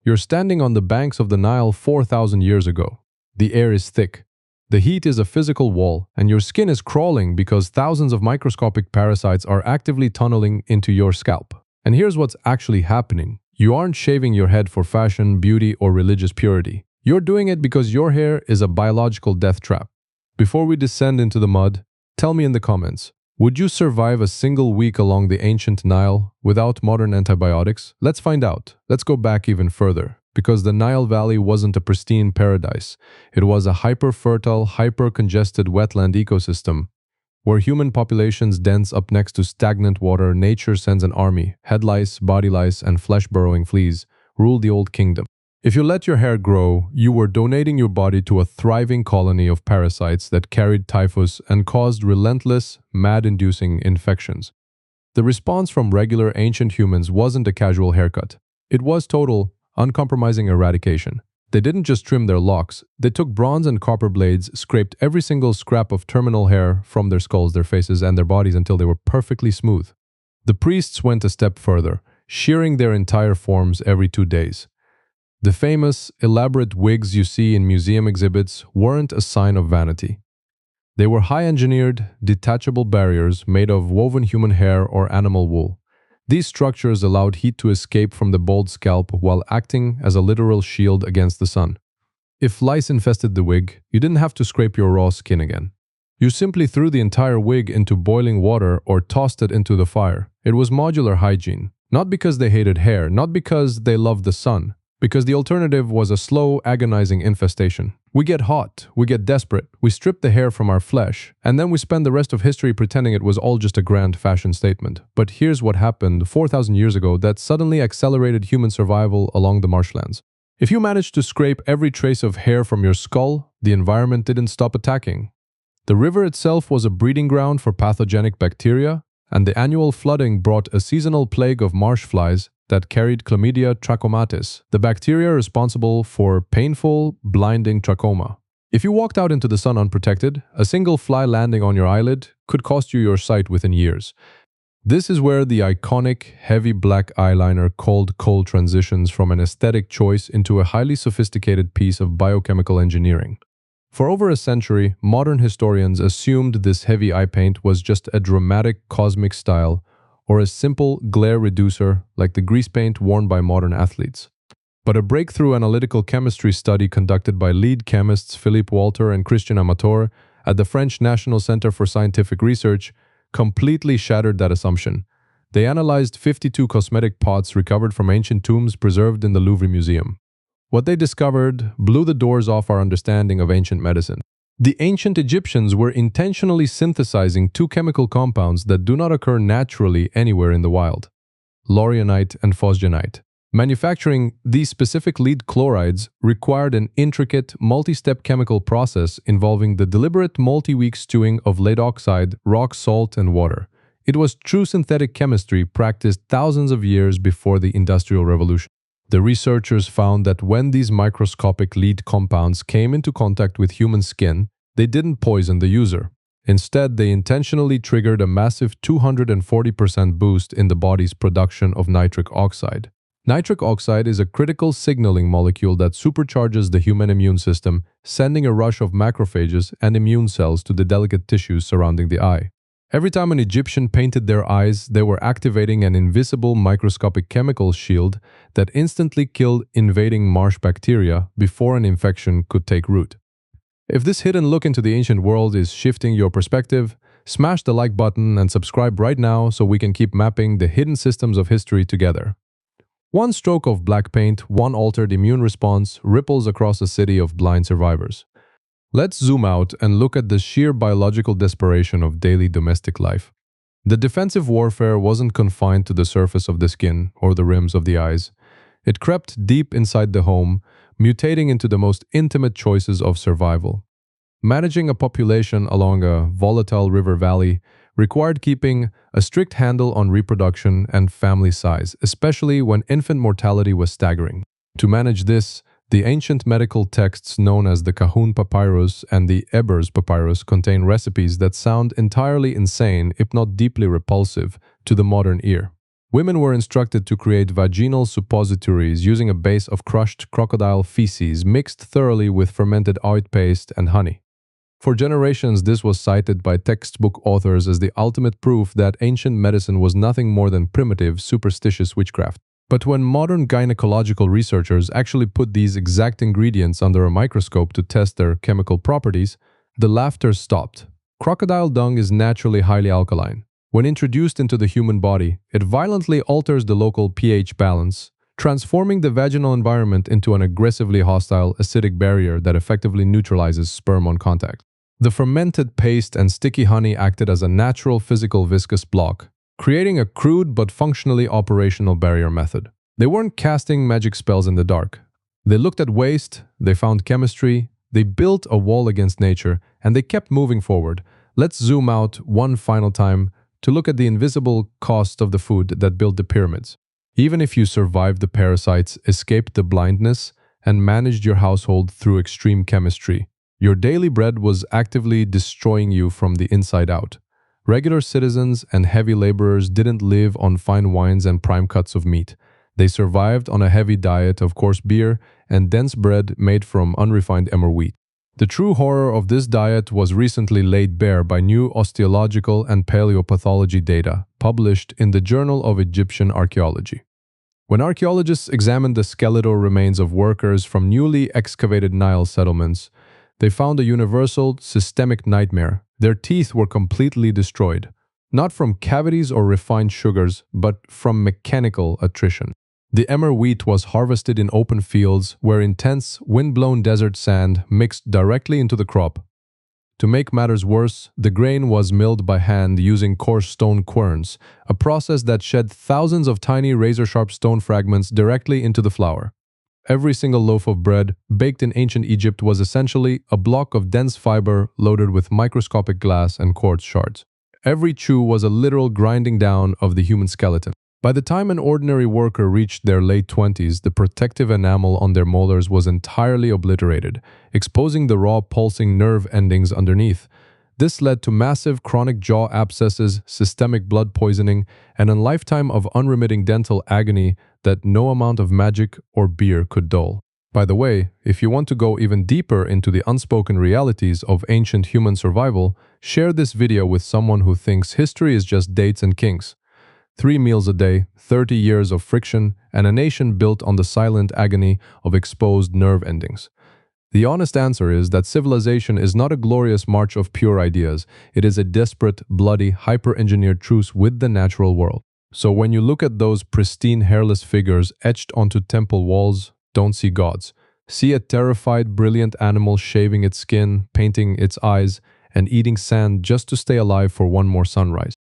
You're standing on the banks of the Nile 4,000 years ago. The air is thick. The heat is a physical wall, and your skin is crawling because thousands of microscopic parasites are actively tunneling into your scalp. And here's what's actually happening. You aren't shaving your head for fashion, beauty, or religious purity. You're doing it because your hair is a biological death trap. Before we descend into the mud, tell me in the comments, would you survive a single week along the ancient Nile without modern antibiotics? Let's find out. Let's go back even further. Because the Nile Valley wasn't a pristine paradise. It was a hyper-fertile, hyper-congested wetland ecosystem. Where human populations dense up next to stagnant water, nature sends an army. Head lice, body lice, and flesh-burrowing fleas rule the old kingdom. If you let your hair grow, you were donating your body to a thriving colony of parasites that carried typhus and caused relentless, mad-inducing infections. The response from regular ancient humans wasn't a casual haircut. It was total, uncompromising eradication. They didn't just trim their locks, they took bronze and copper blades, scraped every single scrap of terminal hair from their skulls, their faces, and their bodies until they were perfectly smooth. The priests went a step further, shearing their entire forms every 2 days. The famous, elaborate wigs you see in museum exhibits weren't a sign of vanity. They were high-engineered, detachable barriers made of woven human hair or animal wool. These structures allowed heat to escape from the bald scalp while acting as a literal shield against the sun. If lice infested the wig, you didn't have to scrape your raw skin again. You simply threw the entire wig into boiling water or tossed it into the fire. It was modular hygiene, not because they hated hair, not because they loved the sun, because the alternative was a slow, agonizing infestation. We get hot, we get desperate, we strip the hair from our flesh, and then we spend the rest of history pretending it was all just a grand fashion statement. But here's what happened 4,000 years ago that suddenly accelerated human survival along the marshlands. If you managed to scrape every trace of hair from your skull, the environment didn't stop attacking. The river itself was a breeding ground for pathogenic bacteria, and the annual flooding brought a seasonal plague of marsh flies that carried Chlamydia trachomatis, the bacteria responsible for painful, blinding trachoma. If you walked out into the sun unprotected, a single fly landing on your eyelid could cost you your sight within years. This is where the iconic, heavy black eyeliner called kohl transitions from an aesthetic choice into a highly sophisticated piece of biochemical engineering. For over a century, modern historians assumed this heavy eye paint was just a dramatic cosmic style or a simple glare reducer like the grease paint worn by modern athletes. But a breakthrough analytical chemistry study conducted by lead chemists Philippe Walter and Christian Amator at the French National Center for Scientific Research completely shattered that assumption. They analyzed 52 cosmetic pots recovered from ancient tombs preserved in the Louvre Museum. What they discovered blew the doors off our understanding of ancient medicine. The ancient Egyptians were intentionally synthesizing 2 chemical compounds that do not occur naturally anywhere in the wild: laurionite and fosgianite. Manufacturing these specific lead chlorides required an intricate, multi-step chemical process involving the deliberate multi-week stewing of lead oxide, rock salt, and water. It was true synthetic chemistry practiced thousands of years before the Industrial Revolution. The researchers found that when these microscopic lead compounds came into contact with human skin, they didn't poison the user. Instead, they intentionally triggered a massive 240% boost in the body's production of nitric oxide. Nitric oxide is a critical signaling molecule that supercharges the human immune system, sending a rush of macrophages and immune cells to the delicate tissues surrounding the eye. Every time an Egyptian painted their eyes, they were activating an invisible microscopic chemical shield that instantly killed invading marsh bacteria before an infection could take root. If this hidden look into the ancient world is shifting your perspective, smash the like button and subscribe right now so we can keep mapping the hidden systems of history together. One stroke of black paint, one altered immune response ripples across a city of blind survivors. Let's zoom out and look at the sheer biological desperation of daily domestic life. The defensive warfare wasn't confined to the surface of the skin or the rims of the eyes. It crept deep inside the home, mutating into the most intimate choices of survival. Managing a population along a volatile river valley required keeping a strict handle on reproduction and family size, especially when infant mortality was staggering. To manage this, the ancient medical texts known as the Kahun Papyrus and the Ebers Papyrus contain recipes that sound entirely insane, if not deeply repulsive, to the modern ear. Women were instructed to create vaginal suppositories using a base of crushed crocodile feces mixed thoroughly with fermented oat paste and honey. For generations, this was cited by textbook authors as the ultimate proof that ancient medicine was nothing more than primitive, superstitious witchcraft. But when modern gynecological researchers actually put these exact ingredients under a microscope to test their chemical properties, the laughter stopped. Crocodile dung is naturally highly alkaline. When introduced into the human body, it violently alters the local pH balance, transforming the vaginal environment into an aggressively hostile acidic barrier that effectively neutralizes sperm on contact. The fermented paste and sticky honey acted as a natural physical viscous block, creating a crude but functionally operational barrier method. They weren't casting magic spells in the dark. They looked at waste, they found chemistry, they built a wall against nature, and they kept moving forward. Let's zoom out one final time to look at the invisible cost of the food that built the pyramids. Even if you survived the parasites, escaped the blindness, and managed your household through extreme chemistry, your daily bread was actively destroying you from the inside out. Regular citizens and heavy laborers didn't live on fine wines and prime cuts of meat. They survived on a heavy diet of coarse beer and dense bread made from unrefined emmer wheat. The true horror of this diet was recently laid bare by new osteological and paleopathology data published in the Journal of Egyptian Archaeology. When archaeologists examined the skeletal remains of workers from newly excavated Nile settlements, they found a universal, systemic nightmare. Their teeth were completely destroyed, not from cavities or refined sugars, but from mechanical attrition. The emmer wheat was harvested in open fields where intense, wind-blown desert sand mixed directly into the crop. To make matters worse, the grain was milled by hand using coarse stone querns, a process that shed thousands of tiny razor-sharp stone fragments directly into the flour. Every single loaf of bread baked in ancient Egypt was essentially a block of dense fiber loaded with microscopic glass and quartz shards. Every chew was a literal grinding down of the human skeleton. By the time an ordinary worker reached their late 20s, the protective enamel on their molars was entirely obliterated, exposing the raw pulsing nerve endings underneath. This led to massive chronic jaw abscesses, systemic blood poisoning, and a lifetime of unremitting dental agony that no amount of magic or beer could dull. By the way, if you want to go even deeper into the unspoken realities of ancient human survival, share this video with someone who thinks history is just dates and kings. 3 meals a day, 30 years of friction, and a nation built on the silent agony of exposed nerve endings. The honest answer is that civilization is not a glorious march of pure ideas. It is a desperate, bloody, hyper-engineered truce with the natural world. So when you look at those pristine hairless figures etched onto temple walls, don't see gods. See a terrified, brilliant animal shaving its skin, painting its eyes, and eating sand just to stay alive for one more sunrise.